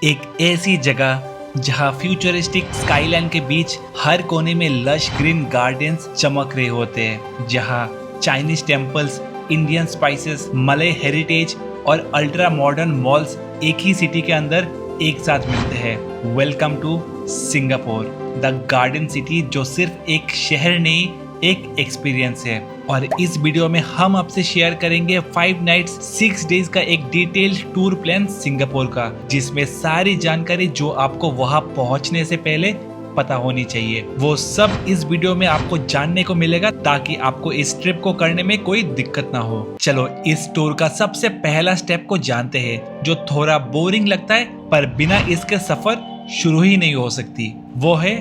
एक ऐसी जगह जहां फ्यूचरिस्टिक स्काईलाइन के बीच हर कोने में लश ग्रीन गार्डन्स चमक रहे होते हैं, जहां Chinese temples, Indian spices, Malay heritage और अल्ट्रा मॉडर्न मॉल्स एक ही सिटी के अंदर एक साथ मिलते हैं। Welcome to Singapore, the garden city, जो सिर्फ एक शहर नहीं, एक एक्सपीरियंस है। और इस वीडियो में हम आपसे शेयर करेंगे 5 नाइट्स 6 डेज का एक डिटेल्ड टूर प्लान सिंगापुर का, जिसमें सारी जानकारी जो आपको वहां पहुंचने से पहले पता होनी चाहिए, वो सब इस वीडियो में आपको जानने को मिलेगा, ताकि आपको इस ट्रिप को करने में कोई दिक्कत ना हो। चलो इस टूर का सबसे पहला स्टेप को जानते हैं, जो थोड़ा बोरिंग लगता है पर बिना इसके सफर शुरू ही नहीं हो सकती। वो है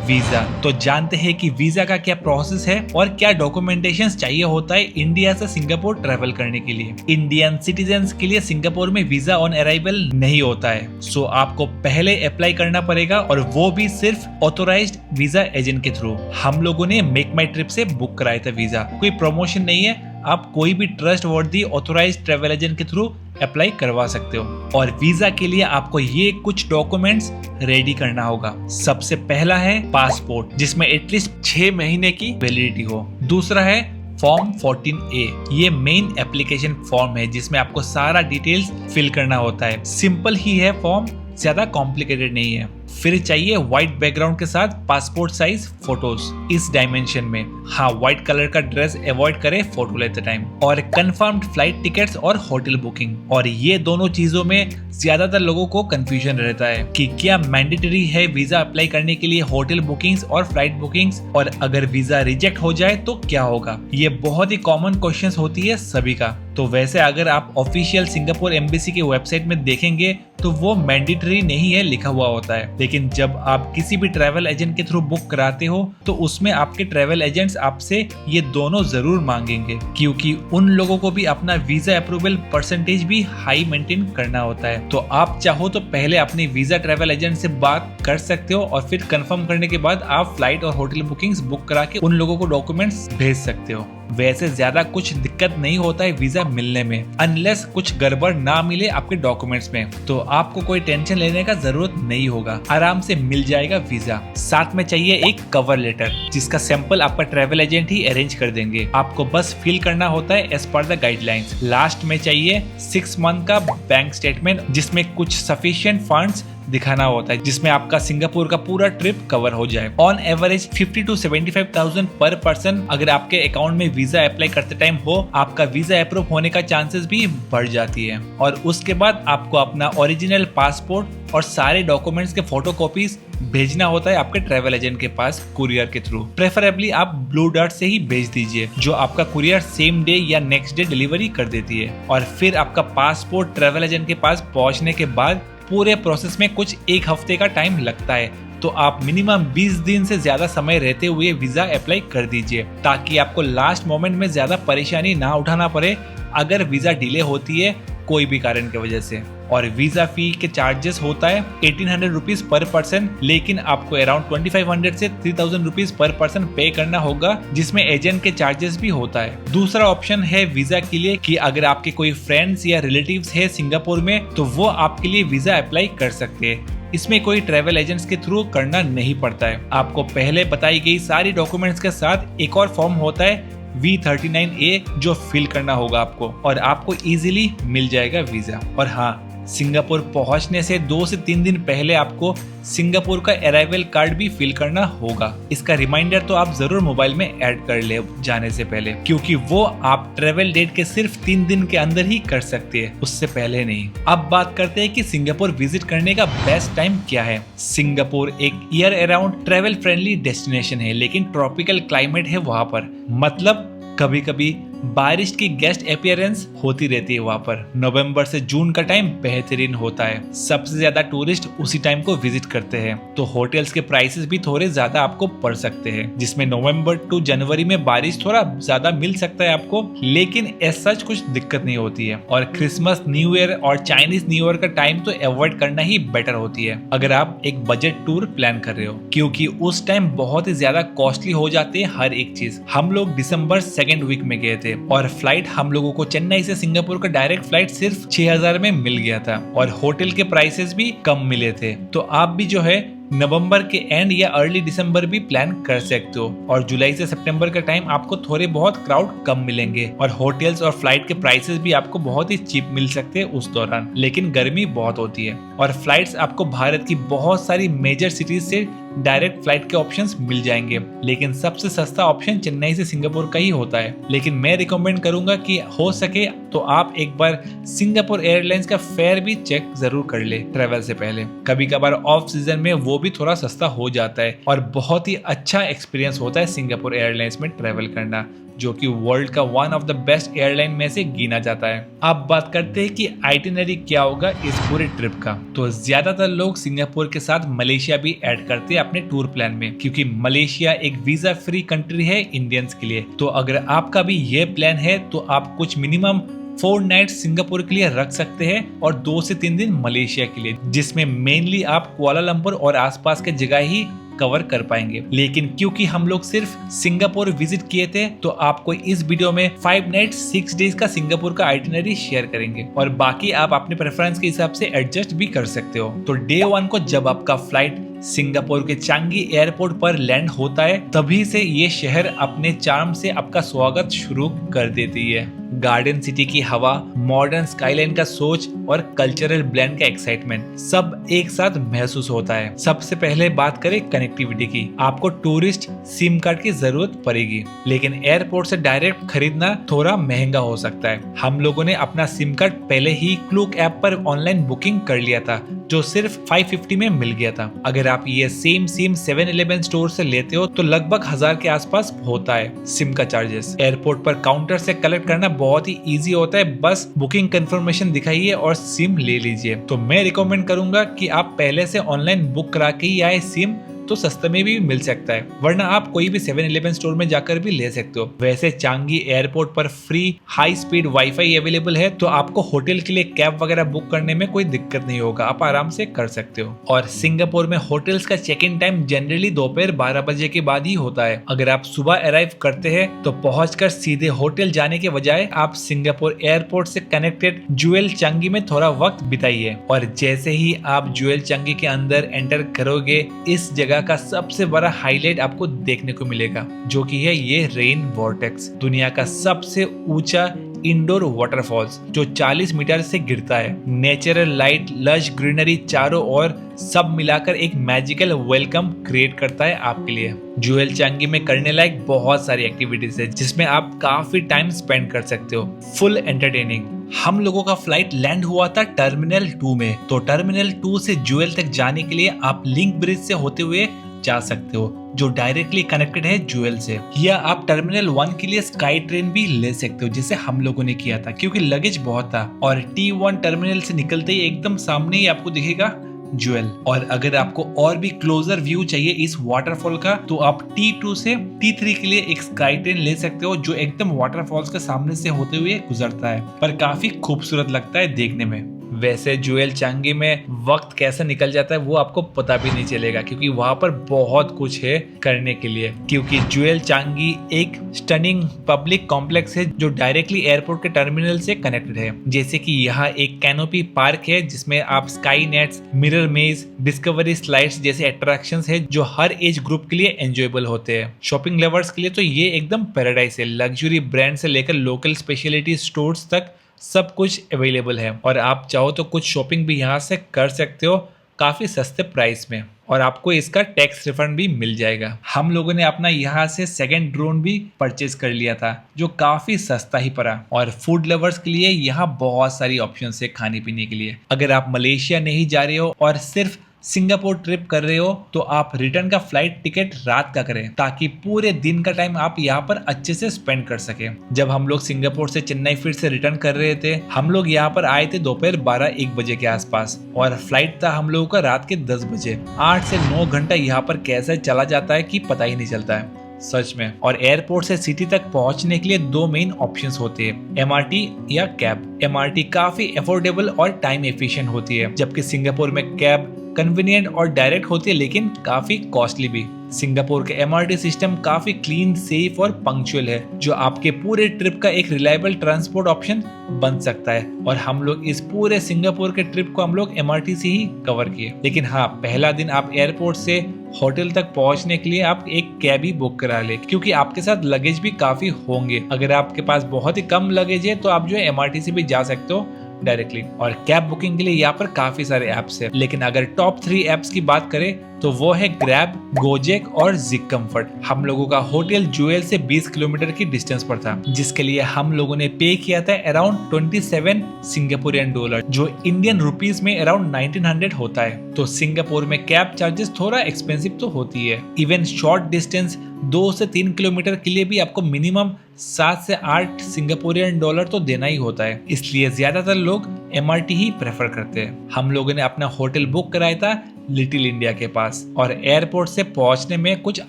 वीजा। तो जानते हैं कि वीजा का क्या प्रोसेस है और क्या डॉक्यूमेंटेशंस चाहिए होता है इंडिया से सिंगापुर ट्रैवल करने के लिए। इंडियन सिटीजन्स के लिए सिंगापुर में वीजा ऑन अराइवल नहीं होता है, सो आपको पहले अप्लाई करना पड़ेगा, और वो भी सिर्फ ऑथोराइज्ड वीजा एजेंट के थ्रू। हम लोगों ने मेक माई ट्रिप से बुक कराया था वीजा, कोई प्रमोशन नहीं है, आप कोई भी ट्रस्ट वर्दी ऑथोराइज्ड ट्रैवल एजेंट के थ्रू अप्लाई करवा सकते हो। और वीजा के लिए आपको ये कुछ डॉक्यूमेंट्स रेडी करना होगा। सबसे पहला है पासपोर्ट, जिसमें एटलीस्ट 6 महीने की वैलिडिटी हो। दूसरा है फॉर्म 14A, ये मेन एप्लीकेशन फॉर्म है, जिसमें आपको सारा डिटेल्स फिल करना होता है। सिंपल ही है फॉर्म, ज्यादा कॉम्प्लिकेटेड नहीं है। फिर चाहिए व्हाइट बैकग्राउंड के साथ पासपोर्ट साइज फोटोज इस डायमेंशन में। हाँ, व्हाइट कलर का ड्रेस अवॉइड करें फोटो लेते टाइम। और कंफर्म्ड फ्लाइट टिकट्स और होटल बुकिंग। और ये दोनों चीजों में ज्यादातर लोगों को कंफ्यूजन रहता है कि क्या मैंडेटरी है वीजा अप्लाई करने के लिए होटल बुकिंग्स और फ्लाइट बुकिंग्स, और अगर वीजा रिजेक्ट हो जाए तो क्या होगा। ये बहुत ही कॉमन क्वेश्चंस होती है सभी का। तो वैसे अगर आप ऑफिशियल सिंगापुर एम्बेसी के वेबसाइट में देखेंगे तो वो मैंडेटरी नहीं है लिखा हुआ होता है, लेकिन जब आप किसी भी ट्रैवल एजेंट के थ्रू बुक कराते हो तो उसमें आपके ट्रैवल एजेंट्स आपसे ये दोनों जरूर मांगेंगे, क्योंकि उन लोगों को भी अपना वीजा अप्रूवल परसेंटेज भी हाई मेंटेन करना होता है। तो आप चाहो तो पहले अपने वीजा ट्रैवल एजेंट से बात कर सकते हो, और फिर कंफर्म करने के बाद आप फ्लाइट और होटल बुकिंग्स बुक करा के उन लोगों को डॉक्यूमेंट्स भेज सकते हो। वैसे ज्यादा कुछ दिक्कत नहीं होता है वीजा मिलने में, अनलेस कुछ गड़बड़ ना मिले आपके डॉक्यूमेंट्स में, तो आपको कोई टेंशन लेने का जरूरत नहीं होगा, आराम से मिल जाएगा वीजा। साथ में चाहिए एक कवर लेटर, जिसका सैंपल आपका ट्रैवल एजेंट ही अरेंज कर देंगे, आपको बस फिल करना होता है as per the guidelines. Last में चाहिए 6 मंथ का बैंक स्टेटमेंट, जिसमें कुछ सफिशिएंट फंड्स दिखाना होता है, जिसमें आपका सिंगापुर का पूरा ट्रिप कवर हो जाए। ऑन एवरेज 50 to 75,000 पर पर्सन अगर आपके अकाउंट में वीजा अप्लाई करते टाइम हो, आपका वीजा अप्रूव होने का चांसेस भी बढ़ जाती है। और उसके बाद आपको अपना ओरिजिनल पासपोर्ट और सारे डॉक्यूमेंट्स के फोटोकॉपीज भेजना होता है आपके ट्रैवल एजेंट के पास कुरियर के थ्रू। प्रेफरेबली आप ब्लू डार्ट से ही भेज दीजिए, जो आपका कुरियर सेम डे या नेक्स्ट डे डिलीवरी कर देती है। और फिर आपका पासपोर्ट ट्रैवल एजेंट के पास पहुंचने के बाद पूरे प्रोसेस में कुछ 1 हफ्ते का टाइम लगता है, तो आप मिनिमम 20 दिन से ज्यादा समय रहते हुए वीजा अप्लाई कर दीजिए, ताकि आपको लास्ट मोमेंट में ज्यादा परेशानी ना उठाना पड़े अगर वीजा डिले होती है कोई भी कारण की वजह से। और वीजा फी के चार्जेस होता है 1800 रुपीज पर पर्सन, लेकिन आपको अराउंड 2500 से 3000 रुपीज पर पर्सन पे करना होगा, जिसमें एजेंट के चार्जेस भी होता है। दूसरा ऑप्शन है वीजा के लिए कि अगर आपके कोई फ्रेंड्स या रिलेटिव्स है सिंगापुर में, तो वो आपके लिए वीजा अप्लाई कर सकते हैं। इसमें कोई ट्रैवल एजेंट्स के थ्रू करना नहीं पड़ता है। आपको पहले बताई गई सारी डॉक्यूमेंट्स के साथ एक और फॉर्म होता है V39A, जो फिल करना होगा आपको, और आपको इजीली मिल जाएगा वीजा। और हाँ, सिंगापुर पहुंचने से 2 से 3 दिन पहले आपको सिंगापुर का अराइवल कार्ड भी फिल करना होगा। इसका रिमाइंडर तो आप जरूर मोबाइल में ऐड कर ले जाने से पहले, क्योंकि वो आप ट्रेवल डेट के सिर्फ 3 दिन के अंदर ही कर सकते हैं, उससे पहले नहीं। अब बात करते हैं कि सिंगापुर विजिट करने का बेस्ट टाइम क्या है। सिंगापुर एक year around travel friendly destination है, लेकिन ट्रॉपिकल क्लाइमेट है वहाँ पर, मतलब कभी कभी बारिश की गेस्ट अपीयरेंस होती रहती है वहाँ पर। नवंबर से जून का टाइम बेहतरीन होता है, सबसे ज्यादा टूरिस्ट उसी टाइम को विजिट करते हैं, तो होटल्स के प्राइसेस भी थोड़े ज्यादा आपको पड़ सकते हैं, जिसमें नवंबर टू जनवरी में बारिश थोड़ा ज्यादा मिल सकता है आपको, लेकिन ऐसा कुछ दिक्कत नहीं होती है। और क्रिसमस, न्यू ईयर और चाइनीज न्यू ईयर का टाइम तो अवॉइड करना ही बेटर होती है अगर आप एक बजट टूर प्लान कर रहे हो, क्योंकि उस टाइम बहुत ही ज्यादा कॉस्टली हो जाते हैं हर एक चीज। हम लोग दिसंबर 2nd वीक में गए थे, थे और फ्लाइट हम लोगों को चेन्नई से सिंगापुर का डायरेक्ट फ्लाइट सिर्फ 6000 में मिल गया था और होटल के प्राइसेस भी कम मिले थे। तो आप भी जो है नवंबर के एंड या अर्ली दिसंबर भी प्लान कर सकते हो और जुलाई से सितंबर का टाइम आपको थोड़े बहुत क्राउड कम मिलेंगे और होटल्स और फ्लाइट के प्राइसेस भी आपको बहुत ही चीप मिल सकते हैं उस दौरान, लेकिन गर्मी बहुत होती है और फ्लाइट्स आपको भारत की बहुत सारी मेजर सिटीज से डायरेक्ट फ्लाइट के ऑप्शंस मिल जाएंगे, लेकिन सबसे सस्ता ऑप्शन चेन्नई से सिंगापुर का ही होता है। लेकिन मैं रिकमेंड करूंगा कि हो सके तो आप एक बार सिंगापुर एयरलाइंस का फेयर भी चेक जरूर कर ले ट्रेवल से पहले। कभी कभार ऑफ सीजन में वो भी थोड़ा सस्ता हो जाता है और बहुत ही अच्छा एक्सपीरियंस होता है सिंगापुर एयरलाइंस में ट्रेवल करना, जो कि वर्ल्ड का one of the best airline में से गिना जाता है। अब बात करते हैं कि आइटिनरी क्या होगा इस पूरे ट्रिप का। तो ज्यादातर लोग सिंगापुर के साथ मलेशिया भी ऐड करते हैं अपने टूर प्लान में, क्योंकि मलेशिया एक वीजा फ्री कंट्री है इंडियंस के लिए। तो अगर आपका भी ये प्लान है तो आप कुछ मिनिमम 4 नाइट्स सिंगापुर के लिए रख सकते हैं और 2 से 3 दिन मलेशिया के लिए, जिसमें मेनली आप कुआलालंपुर और आसपास के जगह ही कवर कर पाएंगे। लेकिन क्योंकि हम लोग सिर्फ सिंगापुर विजिट किए थे तो आपको इस वीडियो में 5 नाइट्स 6 डेज का सिंगापुर का आइटिनरी शेयर करेंगे और बाकी आप अपने प्रेफरेंस के हिसाब से एडजस्ट भी कर सकते हो। तो डे 1 को जब आपका फ्लाइट सिंगापुर के चांगी एयरपोर्ट पर लैंड होता है, तभी से ये शहर अपने चार्म से आपका स्वागत शुरू कर देती है। गार्डन सिटी की हवा, मॉडर्न स्काईलाइन का सोच और कल्चरल ब्लेंड का एक्साइटमेंट सब एक साथ महसूस होता है। सबसे पहले बात करें कनेक्टिविटी की, आपको टूरिस्ट सिम कार्ड की जरूरत पड़ेगी, लेकिन एयरपोर्ट से डायरेक्ट खरीदना थोड़ा महंगा हो सकता है। हम लोगों ने अपना सिम कार्ड पहले ही क्लूक ऐप पर ऑनलाइन बुकिंग कर लिया था, जो सिर्फ 550 में मिल गया था। अगर आप ये सेम सिम 7-Eleven स्टोर से लेते हो तो लगभग 1000 के आसपास होता है सिम का चार्जेस। एयरपोर्ट पर काउंटर से कलेक्ट करना बहुत ही इजी होता है, बस बुकिंग कंफर्मेशन दिखाइए और सिम ले लीजिए। तो मैं रिकमेंड करूंगा कि आप पहले से ऑनलाइन बुक करा के ही आए सिम, तो सस्ते में भी मिल सकता है, वरना आप कोई भी 7-Eleven स्टोर में जाकर भी ले सकते हो। वैसे चांगी एयरपोर्ट पर free high speed wifi available है, तो आपको होटल के लिए कैब वगैरह बुक करने में कोई दिक्कत नहीं होगा, आप आराम से कर सकते हो। और सिंगापुर में होटल्स का चेक इन टाइम जनरली दोपहर 12 बजे के बाद ही होता है। अगर आप सुबह अराइव करते हैं तो पहुंचकर सीधे होटल जाने के बजाय आप सिंगापुर एयरपोर्ट से कनेक्टेड ज्वेल चांगी में थोड़ा वक्त बिताइए और जैसे ही आप ज्वेल चांगी के अंदर एंटर करोगे, इस जगह का सबसे बड़ा हाईलाइट आपको देखने को मिलेगा, जो कि है ये रेन वॉर्टेक्स, दुनिया का सबसे ऊंचा इंडोर वाटरफॉल्स जो 40 मीटर से गिरता है। नेचुरल लाइट, लश ग्रीनरी चारों ओर सब मिलाकर एक मैजिकल वेलकम क्रिएट करता है आपके लिए। ज्वेल चांगी में करने लायक बहुत सारी एक्टिविटीज है जिसमें आप काफी टाइम स्पेंड कर सकते हो, फुल एंटरटेनिंग। हम लोगों का फ्लाइट लैंड हुआ था टर्मिनल 2 में, तो टर्मिनल 2 से ज्वेल तक जाने के लिए आप लिंक ब्रिज से होते हुए जा सकते हो, जो डायरेक्टली कनेक्टेड है ज्वेल से, या आप टर्मिनल 1 के लिए स्काई ट्रेन भी ले सकते हो, जिसे हम लोगों ने किया था क्योंकि लगेज बहुत था। और T1 टर्मिनल से निकलते ही एकदम सामने ही आपको दिखेगा ज्वेल। और अगर आपको और भी क्लोजर व्यू चाहिए इस वाटरफॉल का, तो आप T2 से T3 के लिए एक स्काई ट्रेन ले सकते हो, जो एकदम वाटरफॉल्स के सामने से होते हुए गुजरता है, पर काफी खूबसूरत लगता है देखने में। वैसे ज्वेल चांगी में वक्त कैसे निकल जाता है वो आपको पता भी नहीं चलेगा, क्योंकि वहां पर बहुत कुछ है करने के लिए। क्योंकि ज्वेल चांगी एक स्टनिंग पब्लिक कॉम्प्लेक्स है जो डायरेक्टली एयरपोर्ट के टर्मिनल से कनेक्टेड है। जैसे कि यहाँ एक कैनोपी पार्क है जिसमें आप स्काई नेट्स, मिरर मेज, डिस्कवरी स्लाइड्स जैसे अट्रैक्शंस है जो हर एज ग्रुप के लिए एंजॉयबल होते हैं। शॉपिंग लवर्स के लिए तो ये एकदम पैराडाइज है, लग्जरी ब्रांड से लेकर लोकल स्पेशलिटी स्टोर्स तक सब कुछ अवेलेबल है और आप चाहो तो कुछ शॉपिंग भी यहाँ से कर सकते हो काफ़ी सस्ते प्राइस में, और आपको इसका टैक्स रिफंड भी मिल जाएगा। हम लोगों ने अपना यहाँ से सेकंड ड्रोन भी परचेज कर लिया था, जो काफ़ी सस्ता ही पड़ा। और फूड लवर्स के लिए यहाँ बहुत सारी ऑप्शन है खाने पीने के लिए। अगर आप मलेशिया नहीं जा रहे हो और सिर्फ सिंगापुर ट्रिप कर रहे हो, तो आप रिटर्न का फ्लाइट टिकट रात का करें, ताकि पूरे दिन का टाइम आप यहाँ पर अच्छे से स्पेंड कर सके। जब हम लोग सिंगापुर से चेन्नई फिर से रिटर्न कर रहे थे, हम लोग यहाँ पर आए थे दोपहर 12-1 बजे के आसपास, और फ्लाइट था हम लोगों का रात के 10 बजे। 8 से 9 घंटा यहाँ पर कैसे चला जाता है कि पता ही नहीं चलता है सच में। और एयरपोर्ट से सिटी तक पहुंचने के लिए 2 मेन ऑप्शंस होते हैं, MRT या कैब। MRT काफी अफोर्डेबल और टाइम एफिशिएंट होती है, जबकि सिंगापुर में कैब कन्वीनियंट और डायरेक्ट होती है, लेकिन काफी कॉस्टली भी। सिंगापुर के एमआरटी सिस्टम काफी क्लीन, सेफ और पंक्चुअल है, जो आपके पूरे ट्रिप का एक रिलायबल ट्रांसपोर्ट ऑप्शन बन सकता है। और हम लोग इस पूरे सिंगापुर के ट्रिप को हम लोग एमआरटी से ही कवर किए। लेकिन हाँ, पहला दिन आप एयरपोर्ट से होटल तक पहुंचने के लिए आप एक कैब ही बुक करा ले, क्योंकि आपके साथ लगेज भी काफी होंगे। अगर आपके पास बहुत ही कम लगेज है तो आप जो है एमआरटी से भी जा सकते हो डायरेक्टली। और कैब बुकिंग के लिए यहाँ पर काफी सारे एप्स है, लेकिन अगर टॉप 3 एप्स की बात करें तो वो है ग्रैब, गोजेक और जिक कंफर्ट। हम लोगों का होटल जुएल से 20 किलोमीटर की डिस्टेंस पर था, जिसके लिए हम लोगों ने पे किया था अराउंड 27 सिंगापुरियन डॉलर, जो इंडियन रुपीस में अराउंड 1900 होता है। तो सिंगापुर में कैब चार्जेस थोड़ा एक्सपेंसिव तो होती है। इवन शॉर्ट डिस्टेंस 2 से 3 किलोमीटर के लिए भी आपको मिनिमम 7 से 8 सिंगापुरियन डॉलर तो देना ही होता है। इसलिए ज्यादातर लोग एमआरटी ही प्रेफर करते हैं। हम लोगों ने अपना होटल बुक कराया था लिटिल इंडिया के पास, और एयरपोर्ट से पहुंचने में कुछ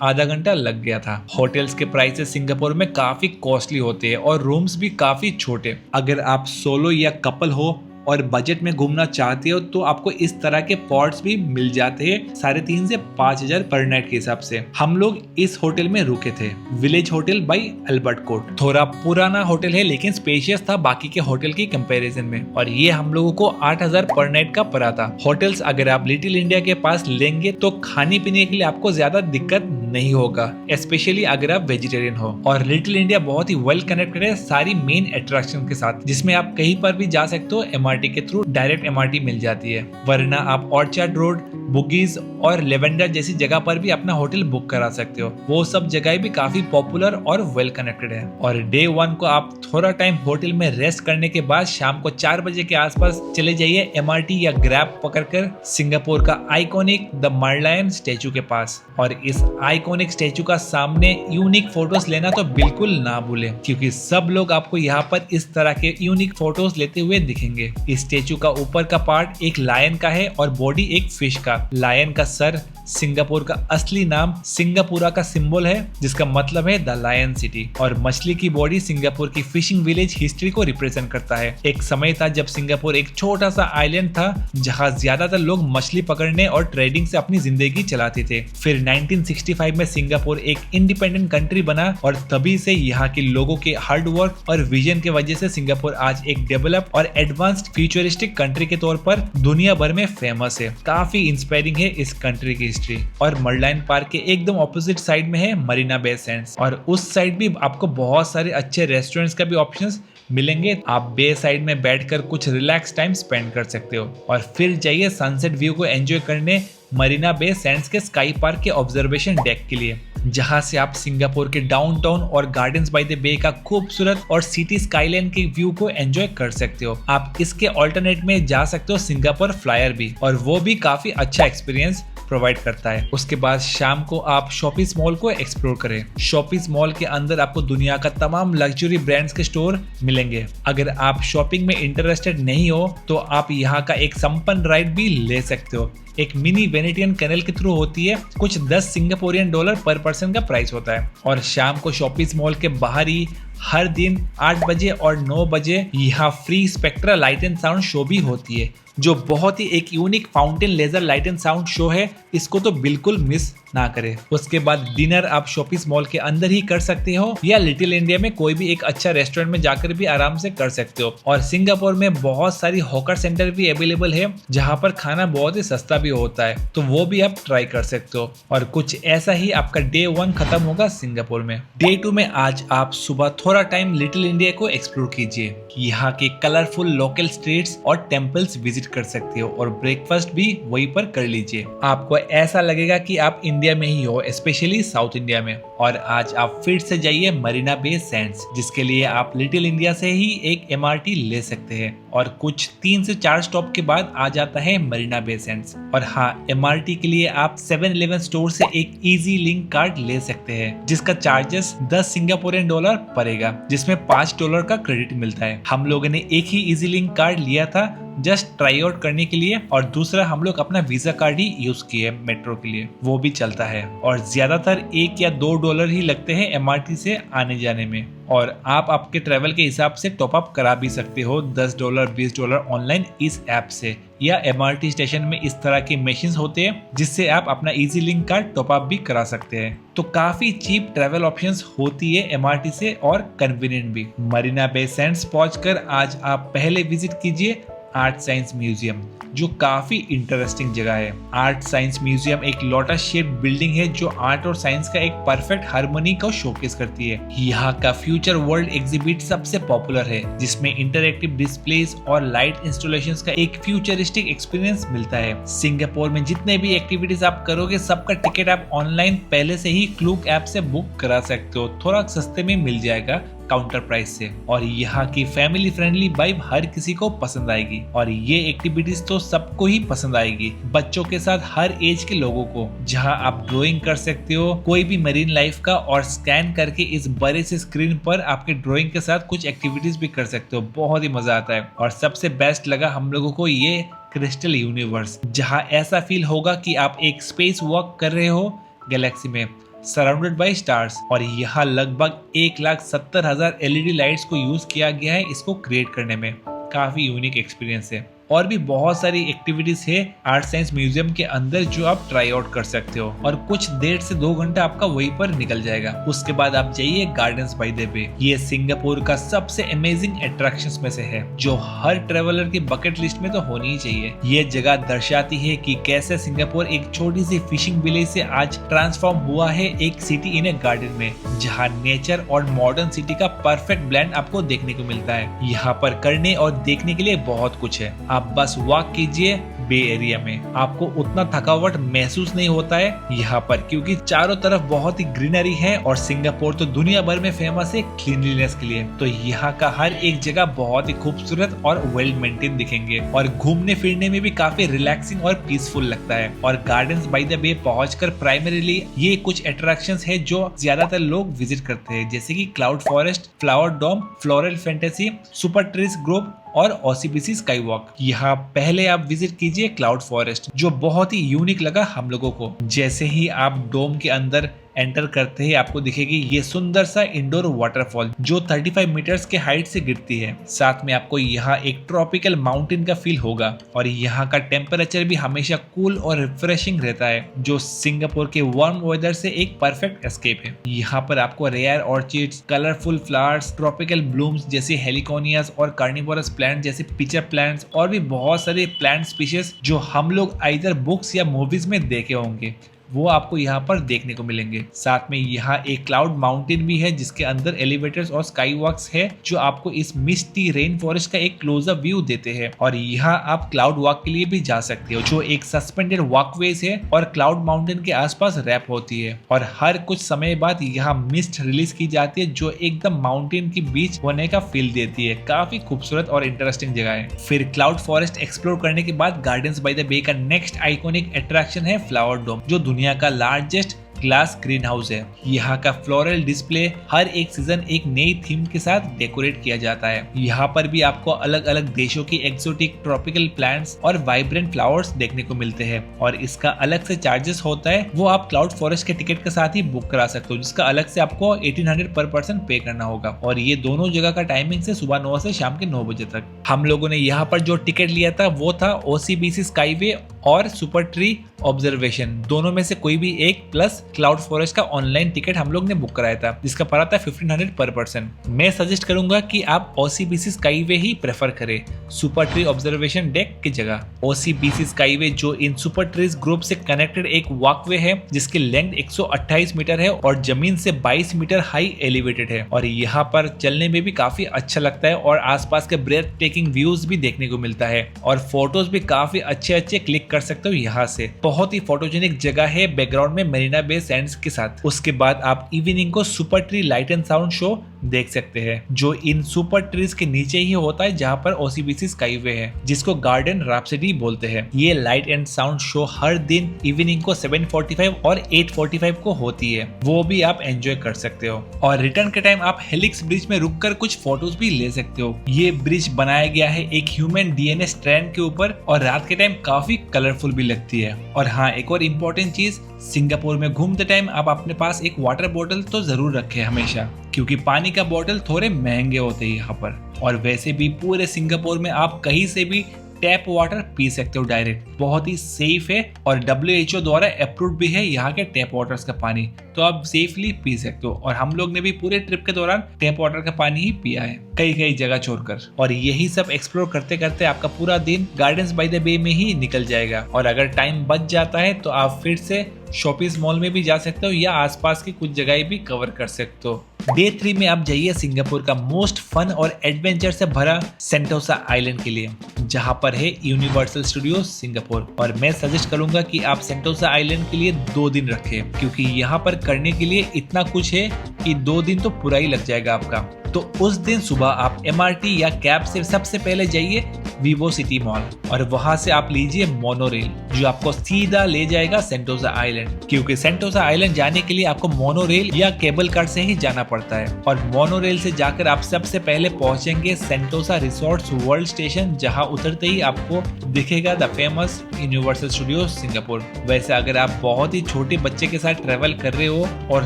आधा घंटा लग गया था। होटल्स के प्राइसेस सिंगापुर में काफी कॉस्टली होते हैं और रूम्स भी काफी छोटे। अगर आप सोलो या कपल हो और बजट में घूमना चाहते हो तो आपको इस तरह के पॉट्स भी मिल जाते हैं 3,500 से 5,000 पर नाइट के हिसाब से। हम लोग इस होटल में रुके थे, village hotel bye Albert court. थोड़ा पुराना होटल है, लेकिन स्पेशियस था बाकी के होटल की कंपैरिजन में, और ये हम लोगों को 8,000 पर नाइट का पड़ा था। होटल्स अगर आप लिटिल इंडिया के पास लेंगे तो खाने पीने के लिए आपको ज्यादा दिक्कत नहीं होगा, स्पेशली अगर आप वेजिटेरियन हो। और लिटिल इंडिया बहुत ही वेल कनेक्टेड है सारी मेन अट्रैक्शन के साथ, जिसमें आप कहीं पर भी जा सकते हो। एमआरटी के थ्रू डायरेक्ट एमआरटी मिल जाती है, वरना आप ऑर्चर्ड रोड, बुगीज और लेवेंडर जैसी जगह पर भी अपना होटल बुक करा सकते हो। वो सब जगह भी काफी पॉपुलर और वेल कनेक्टेड है। और डे 1 को आप थोड़ा टाइम होटल में रेस्ट करने के बाद शाम को 4 बजे के आसपास चले जाइए एमआरटी या ग्रैब पकड़कर सिंगापुर का आइकॉनिक द मर्लायन स्टेचू के पास। और इस आइकॉनिक स्टेचू का सामने यूनिक फोटोज लेना तो बिल्कुल ना भूलें, क्योंकि सब लोग आपको यहाँ पर इस तरह के यूनिक फोटोज लेते हुए दिखेंगे। इस स्टेचू का ऊपर का पार्ट एक लायन का है और बॉडी एक फिश का। लायन का सर सिंगापुर का असली नाम सिंगापुरा का सिंबल है, जिसका मतलब है द लायन सिटी, और मछली की बॉडी सिंगापुर की फिशिंग विलेज हिस्ट्री को रिप्रेजेंट करता है। एक समय था जब सिंगापुर एक छोटा सा आइलैंड था, जहां ज्यादातर लोग मछली पकड़ने और ट्रेडिंग से अपनी जिंदगी चलाते थे। फिर 1965 में सिंगापुर एक इंडिपेंडेंट कंट्री बना, और तभी से यहाँ के लोगों के हार्ड वर्क और विजन की वजह से सिंगापुर आज एक डेवलप और एडवांस्ड फ्यूचरिस्टिक कंट्री के तौर पर दुनिया भर में फेमस है। काफी इंस्पायरिंग है इस कंट्री की हिस्ट्री। और मर्लायन पार्क के एकदम ऑपोजिट साइड में है मरीना बे सैंड्स, और उस साइड भी आपको बहुत सारे अच्छे रेस्टोरेंट्स का भी ऑप्शंस मिलेंगे। आप बे साइड में बैठकर कुछ रिलैक्स टाइम स्पेंड कर सकते हो, और फिर जाइए सनसेट व्यू को एंजॉय करने मरीना बे सैंड्स के स्काई पार्क के ऑब्जर्वेशन डेक के लिए, जहां से आप सिंगापुर के डाउनटाउन और गार्डन्स बाय द बे का खूबसूरत और सिटी स्काईलाइन के व्यू को एंजॉय कर सकते हो। आप इसके ऑल्टरनेट में जा सकते हो सिंगापुर फ्लायर भी, और वो भी काफी अच्छा एक्सपीरियंस प्रोवाइड करता है। उसके बाद शाम को आप शॉपिस मॉल को एक्सप्लोर करें। शॉपिस मॉल के अंदर आपको दुनिया का तमाम लग्जरी ब्रांड्स के स्टोर मिलेंगे। अगर आप शॉपिंग में इंटरेस्टेड नहीं हो तो आप यहाँ का एक संपन्न राइड भी ले सकते हो। एक मिनी वेनेटियन कैनल के थ्रू होती है, कुछ 10 सिंगापुरियन डॉलर पर पर्सन का प्राइस होता है। और शाम को शॉपिस मॉल के बाहर ही हर दिन 8 बजे और 9 बजे यहाँ free spectra light and sound show भी होती है, जो बहुत ही एक unique fountain laser light and sound show है। इसको तो बिल्कुल मिस ना करें। उसके बाद डिनर आप शॉपिस मॉल के अंदर ही कर सकते हो, या लिटिल इंडिया में कोई भी एक अच्छा रेस्टोरेंट में जाकर भी आराम से कर सकते हो। और सिंगापुर में बहुत सारी हॉकर सेंटर भी अवेलेबल है, जहाँ पर खाना बहुत ही सस्ता भी होता है, तो वो भी आप ट्राई कर सकते हो। और कुछ ऐसा ही आपका डे 1 खत्म होगा सिंगापुर में। डे 2 में आज आप सुबह थोड़ा टाइम लिटिल इंडिया को एक्सप्लोर कीजिए। यहाँ के कलरफुल लोकल स्ट्रीट्स और टेम्पल्स विजिट कर सकते हो, और ब्रेकफास्ट भी वहीं पर कर लीजिए। आपको ऐसा लगेगा कि आप इंडिया में ही हो, स्पेशली साउथ इंडिया में। और आज आप फिर से जाइए मरीना बे सैंड्स, जिसके लिए आप लिटिल इंडिया से ही एक एमआरटी ले सकते हैं, और कुछ 3 से 4 स्टॉप के बाद आ जाता है मरीना बे सैंड्स। और हाँ, एमआरटी के लिए आप 7-Eleven स्टोर से एक इजी लिंक कार्ड ले सकते हैं, जिसका चार्जेस 10 सिंगापुरियन डॉलर पड़ेगा, जिसमें $5 का क्रेडिट मिलता है। हम लोगों ने एक ही इजी लिंक कार्ड लिया था जस्ट ट्राई आउट करने के लिए, और दूसरा हम लोग अपना वीजा कार्ड ही यूज किए मेट्रो के लिए, वो भी चलता है। और ज्यादातर $1 या $2 ही लगते हैं एमआरटी से आने जाने में। और आप आपके ट्रैवल के हिसाब से टॉप अप करा भी सकते हो $10 $20 ऑनलाइन इस ऐप से, या MRT स्टेशन में इस तरह के मशीन होते हैं जिससे आप अपना easy link card top up भी करा सकते हैं। तो काफी चीप ट्रैवल ऑप्शंस होती है MRT से और कन्वीनियंट भी। मरीना बे सैंड्स पहुंचकर आज आप पहले विजिट कीजिए आर्ट साइंस म्यूजियम, जो काफी इंटरेस्टिंग जगह है। आर्ट साइंस म्यूजियम एक लोटस शेप्ड बिल्डिंग है जो आर्ट और साइंस का एक परफेक्ट हार्मनी को शोकेस करती है। यहाँ का फ्यूचर वर्ल्ड एग्जिबिट सबसे पॉपुलर है, जिसमें इंटरैक्टिव डिस्प्लेस और लाइट इंस्टॉलेशंस का एक फ्यूचरिस्टिक एक्सपीरियंस मिलता है। सिंगापुर में जितने भी एक्टिविटीज आप करोगे सबका टिकट आप ऑनलाइन पहले से ही क्लूक ऐप से बुक करा सकते हो, थोड़ा सस्ते में मिल जाएगा काउंटर प्राइस से। और यहाँ की फैमिली फ्रेंडली वाइब हर किसी को पसंद आएगी और ये एक्टिविटीज तो सबको ही पसंद आएगी, बच्चों के साथ हर एज के लोगों को, जहाँ आप ड्राइंग कर सकते हो कोई भी मरीन लाइफ का और स्कैन करके इस बड़े से स्क्रीन पर आपके ड्राइंग के साथ कुछ एक्टिविटीज भी कर सकते हो। बहुत ही मजा आता है। और सबसे बेस्ट लगा हम लोगों को ये क्रिस्टल यूनिवर्स, जहाँ ऐसा फील होगा कि आप एक स्पेस वॉक कर रहे हो गैलेक्सी में, सराउंडेड बाय स्टार्स। और यहाँ लगभग 1,70,000 LED लाइट्स को यूज किया गया है इसको क्रिएट करने में। काफी यूनिक एक्सपीरियंस है। और भी बहुत सारी एक्टिविटीज है आर्ट साइंस म्यूजियम के अंदर जो आप ट्राई आउट कर सकते हो, और कुछ 1.5 से 2 घंटा आपका वहीं पर निकल जाएगा। उसके बाद आप जाइए गार्डन्स बाय द बे। ये सिंगापुर का सबसे अमेजिंग अट्रैक्शंस में से है, जो हर ट्रेवलर की बकेट लिस्ट में तो होनी ही चाहिए। ये जगह दर्शाती है कि कैसे सिंगापुर एक छोटी सी फिशिंग विलेज से आज ट्रांसफॉर्म हुआ है एक सिटी इन ए गार्डन में, जहाँ नेचर और मॉडर्न सिटी का परफेक्ट ब्लेंड आपको देखने को मिलता है। यहाँ पर करने और देखने के लिए बहुत कुछ है। आप बस वॉक कीजिए बे एरिया में, आपको उतना थकावट महसूस नहीं होता है यहाँ पर, क्योंकि चारों तरफ बहुत ही ग्रीनरी है। और सिंगापुर तो दुनिया भर में फेमस है क्लीनलीनेस के लिए, तो यहाँ का हर एक जगह बहुत ही खूबसूरत और वेल मेंटेन दिखेंगे और घूमने फिरने में भी काफी रिलैक्सिंग और पीसफुल लगता है। और गार्डन्स बाय द बे पहुंचकर प्राइमरीली ये कुछ अट्रैक्शंस है जो ज्यादातर लोग विजिट करते हैं, जैसे कि cloud forest, flower dome, floral fantasy, super trees grove और OCBC स्काई वॉक। यहाँ पहले आप विजिट कीजिए क्लाउड फॉरेस्ट, जो बहुत ही यूनिक लगा हम लोगों को। जैसे ही आप डोम के अंदर एंटर करते ही आपको दिखेगी ये सुंदर सा इंडोर वाटरफॉल जो 35 मीटर्स के हाइट से गिरती है। साथ में आपको यहाँ एक ट्रॉपिकल माउंटेन का फील होगा और यहाँ का टेम्परेचर भी हमेशा कूल और रिफ्रेशिंग रहता है, जो सिंगापुर के वार्म वेदर से एक परफेक्ट एस्केप है। यहाँ पर आपको rare orchids, colourful flowers, tropical blooms जैसे हेलिकोनियास और कार्निवोरस प्लांट जैसे पिचर प्लांट्स और भी बहुत सारे प्लांट स्पीशीज जो हम लोग आइदर बुक्स या मूवीज में देखे होंगे, वो आपको यहाँ पर देखने को मिलेंगे। साथ में यहाँ एक क्लाउड माउंटेन भी है जिसके अंदर एलिवेटर्स और स्काई वॉक्स है जो आपको इस मिस्टी रेन फॉरेस्ट का एक क्लोजअप व्यू देते हैं। और यहाँ आप क्लाउड वॉक के लिए भी जा सकते हो, जो एक सस्पेंडेड वॉकवेज है और क्लाउड माउंटेन के आसपास रैप होती है। और हर कुछ समय बाद यहाँ मिस्ट रिलीज की जाती है जो एकदम माउंटेन के बीच होने का फील देती है। काफी खूबसूरत और इंटरेस्टिंग जगह है। फिर क्लाउड फॉरेस्ट एक्सप्लोर करने के बाद गार्डन्स बाय द बे का नेक्स्ट आइकॉनिक अट्रैक्शन है फ्लावर डोम, जो दुनिया का लार्जेस्ट ग्लास ग्रीन हाउस है। यहाँ का फ्लोरल डिस्प्ले हर एक सीजन एक नई थीम के साथ डेकोरेट किया जाता है। यहाँ पर भी आपको अलग अलग देशों की एक्सोटिक ट्रॉपिकल प्लांट्स और वाइब्रेंट फ्लावर्स देखने को मिलते हैं। और इसका अलग से चार्जेस होता है, वो आप क्लाउड फॉरेस्ट के टिकट के साथ ही बुक करा सकते हो, जिसका अलग से आपको 1800 पर पर्सन पे करना होगा। और ये दोनों जगह का टाइमिंग से सुबह 9 से शाम के 9 बजे तक। हम लोगों ने यहाँ पर जो टिकट लिया था वो था OCBC स्काईवे और सुपर ट्री ऑब्जर्वेशन, दोनों में से कोई भी एक, प्लस क्लाउड फॉरेस्ट का ऑनलाइन टिकट हम लोग ने बुक कराया था जिसका पड़ा था 1500 पर पर्सन। मैं सजेस्ट करूंगा कि आप OCBC स्काईवे ही प्रेफर करें सुपर ट्री ऑब्जर्वेशन डेक की जगह। OCBC स्काईवे जो इन सुपर ट्रीज ग्रुप से कनेक्टेड एक वॉकवे है जिसकी लेंथ 128 मीटर है और जमीन से 22 मीटर हाई एलिवेटेड है। और यहाँ पर चलने में भी काफी अच्छा लगता है और आसपास के ब्रेथ टेकिंग व्यूज भी देखने को मिलता है और फोटोज भी काफी अच्छे क्लिक कर सकते हो यहाँ से। बहुत ही फोटोजेनिक जगह है बैकग्राउंड में मरीना बे सैंड्स के साथ। उसके बाद आप इवनिंग को super tree light and sound show देख सकते हैं, जो इन सुपर ट्रीज के नीचे ही होता है जहाँ पर OCBC स्काईवे है, जिसको गार्डन रैप्सोडी बोलते हैं। ये लाइट एंड साउंड शो हर दिन इवनिंग को 7:45 और 8:45 को होती है, वो भी आप एंजॉय कर सकते हो। और रिटर्न के टाइम आप हेलिक्स ब्रिज में रुककर कुछ फोटोज भी ले सकते हो। ये ब्रिज बनाया गया है एक ह्यूमन DNA स्ट्रैंड के ऊपर और रात के टाइम काफी कलरफुल भी लगती है। और हाँ, एक और इम्पोर्टेंट चीज, सिंगापुर में घूमते टाइम आप अपने पास एक वाटर बोतल तो जरूर रखें हमेशा, क्योंकि पानी का बोतल थोड़े महंगे होते हैं यहाँ पर। और वैसे भी पूरे सिंगापुर में आप कहीं से भी टैप वाटर पी सकते हो डायरेक्ट, बहुत ही सेफ है और WHO द्वारा अप्रूव्ड भी है यहाँ के टैप वाटर्स का पानी, तो आप सेफली पी सकते हो। और हम लोग ने भी पूरे ट्रिप के दौरान टैप वाटर का पानी ही पिया है कई कई जगह छोड़कर। और यही सब एक्सप्लोर करते करते आपका पूरा दिन गार्डन्स बाय द बे में ही निकल जाएगा। और अगर टाइम बच जाता है तो आप फिर से शॉपिंग मॉल में भी जा सकते हो या आसपास की कुछ जगह भी कवर कर सकते हो। डे 3 में आप जाइए सिंगापुर का मोस्ट फन और एडवेंचर से भरा सेंटोसा आइलैंड के लिए, जहां पर है यूनिवर्सल स्टूडियोज सिंगापुर। और मैं सजेस्ट करूंगा कि आप सेंटोसा आइलैंड के लिए 2 दिन रखें, क्योंकि यहाँ पर करने के लिए इतना कुछ है कि 2 दिन तो पूरा ही लग जाएगा आपका। तो उस दिन सुबह आप MRT या कैब से सबसे पहले जाइए वीवो सिटी मॉल और वहां से आप लीजिए मोनोरेल, जो आपको सीधा ले जाएगा सेंटोसा आइलैंड। क्योंकि सेंटोसा आइलैंड जाने के लिए आपको मोनोरेल या केबल कार से ही जाना पड़ता है। और मोनोरेल से जाकर आप सबसे पहले पहुंचेंगे सेंटोसा रिसोर्ट्स वर्ल्ड स्टेशन, जहां उतरते ही आपको दिखेगा the famous universal studios Singapore. वैसे अगर आप बहुत ही छोटे बच्चे के साथ ट्रेवल कर रहे हो और